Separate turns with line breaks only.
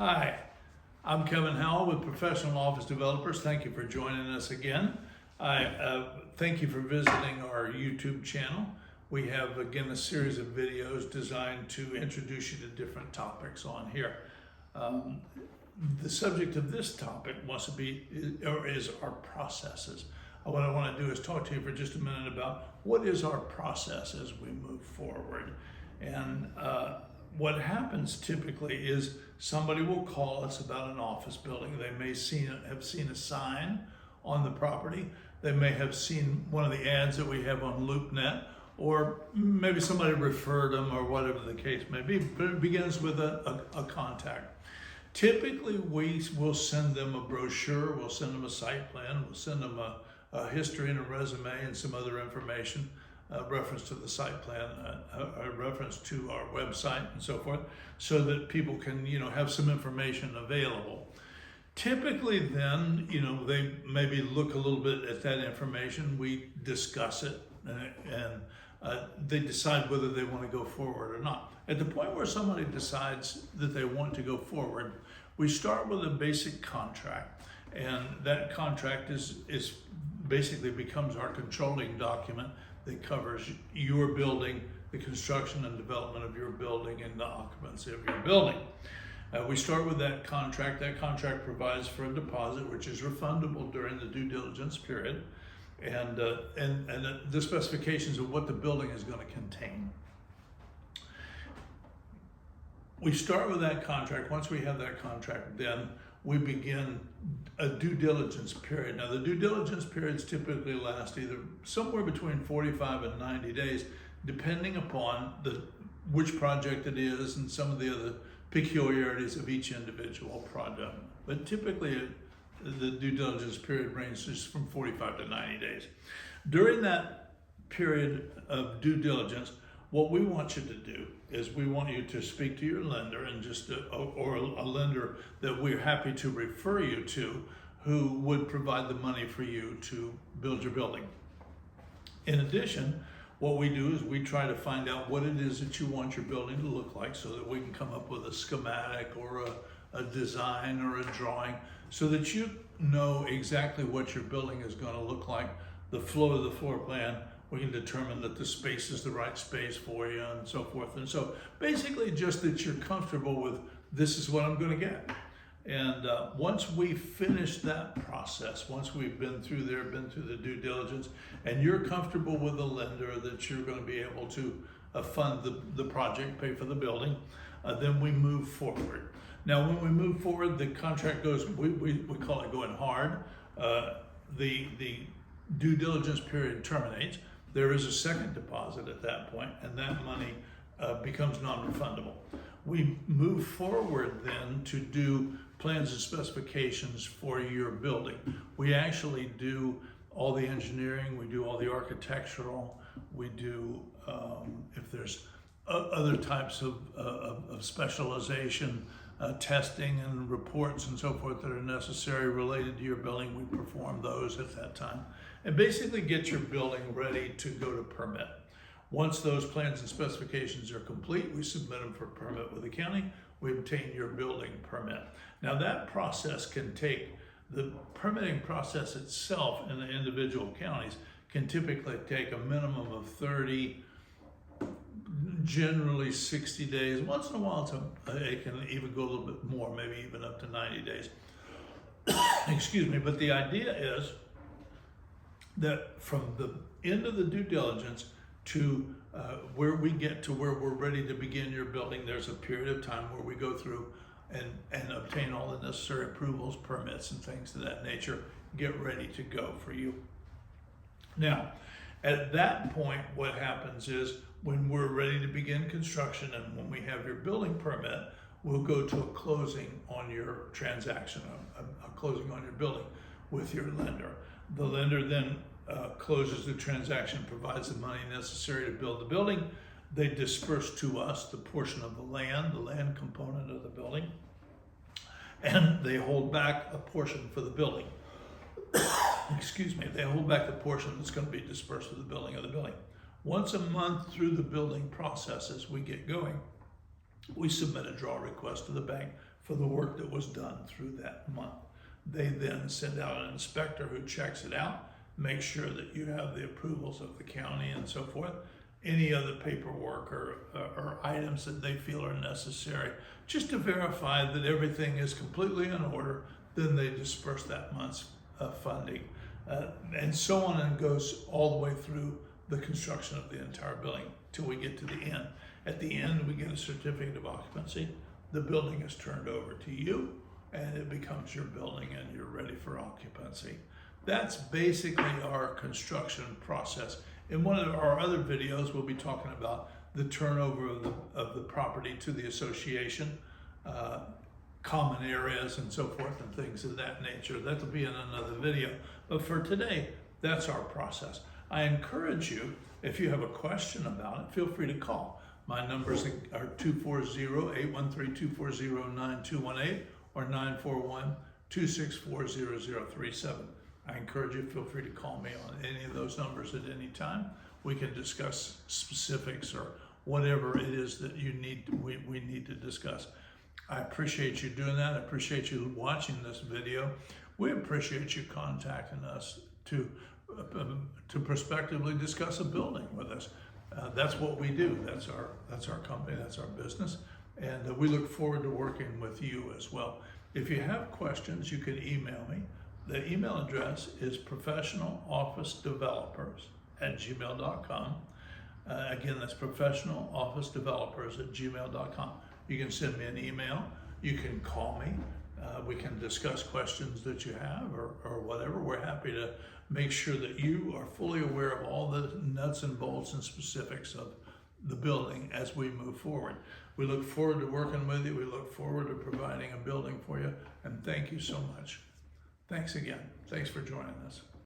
Hi, I'm Kevin Howell with Professional Office Developers. Thank you for joining us again. I thank you for visiting our YouTube channel. We have again a series of videos designed to introduce you to different topics on here. The subject of this topic is our processes. What I want to do is talk to you for just a minute about what is our process as we move forward. And what happens typically is somebody will call us about an office building. They may have seen a sign on the property. They may have seen one of the ads that we have on LoopNet, or maybe somebody referred them or whatever the case may be, but it begins with a contact. Typically, we will send them a brochure, we'll send them a site plan, we'll send them a history and a resume and some other information, reference to the site plan, a reference to our website and so forth, so that people can, have some information available. Typically then, they maybe look a little bit at that information, we discuss it, and they decide whether they want to go forward or not. At the point where somebody decides that they want to go forward, we start with a basic contract, and that contract is basically becomes our controlling document that covers your building, the construction and development of your building, and the occupancy of your building. We start with that contract. That contract provides for a deposit, which is refundable during the due diligence period, and the specifications of what the building is going to contain. We start with that contract. Once we have that contract, then we begin a due diligence period. Now, the due diligence periods typically last either somewhere between 45 and 90 days, depending upon which project it is and some of the other peculiarities of each individual project. But typically, the due diligence period ranges from 45 to 90 days. During that period of due diligence, what we want you to do is we want you to speak to your lender and or a lender that we're happy to refer you to, who would provide the money for you to build your building. In addition, what we do is we try to find out what it is that you want your building to look like, so that we can come up with a schematic or a design or a drawing, so that you know exactly what your building is going to look like, the flow of the floor plan. We can determine that the space is the right space for you and so forth. And so basically just that you're comfortable with, this is what I'm going to get. And once we finish that process, once we've been through the due diligence, and you're comfortable with the lender that you're going to be able to fund the project, pay for the building, then we move forward. Now, when we move forward, the contract goes, we call it going hard. The due diligence period terminates. There is a second deposit at that point, and that money becomes non-refundable. We move forward then to do plans and specifications for your building. We actually do all the engineering, we do all the architectural, we do, if there's other types of specialization, testing and reports and so forth that are necessary related to your building, we perform those at that time. And basically get your building ready to go to permit. Once those plans and specifications are complete, we submit them for permit with the county, we obtain your building permit. Now that process can take, the permitting process itself in the individual counties can typically take a minimum of 30, generally 60 days. Once in a while it can even go a little bit more, maybe even up to 90 days. Excuse me, but the idea is that from the end of the due diligence to where we get to where we're ready to begin your building, there's a period of time where we go through and obtain all the necessary approvals, permits, and things of that nature, get ready to go for you. Now, at that point, what happens is when we're ready to begin construction and when we have your building permit, we'll go to a closing on your transaction, a closing on your building with your lender. The lender then closes the transaction, provides the money necessary to build the building. They disperse to us the portion of the land component of the building, and they hold back a portion for the building. Excuse me, they hold back the portion that's going to be dispersed to the building of the building. Once a month through the building process, as we get going, we submit a draw request to the bank for the work that was done through that month. They then send out an inspector who checks it out, make sure that you have the approvals of the county and so forth, any other paperwork or items that they feel are necessary, just to verify that everything is completely in order. Then they disperse that month's funding, and so on, and goes all the way through the construction of the entire building till we get to the end. At the end, we get a certificate of occupancy. The building is turned over to you, and it becomes your building, and you're ready for occupancy. That's basically our construction process. In one of our other videos, we'll be talking about the turnover of the property to the association, common areas and so forth, and things of that nature. That'll be in another video. But for today, that's our process. I encourage you, if you have a question about it, feel free to call. My numbers are 240-813-240-9218 or 941-264-0037. I encourage you, feel free to call me on any of those numbers at any time. We can discuss specifics or whatever it is that we need to discuss. I appreciate you doing that. I appreciate you watching this video. We appreciate you contacting us to prospectively discuss a building with us. That's what we do. That's our company. That's our business, and we look forward to working with you as well. If you have questions, you can email me. The email address is professionalofficedevelopers@gmail.com. Again, that's professionalofficedevelopers@gmail.com. You can send me an email. You can call me. We can discuss questions that you have or whatever. We're happy to make sure that you are fully aware of all the nuts and bolts and specifics of the building as we move forward. We look forward to working with you. We look forward to providing a building for you. And thank you so much. Thanks again. Thanks for joining us.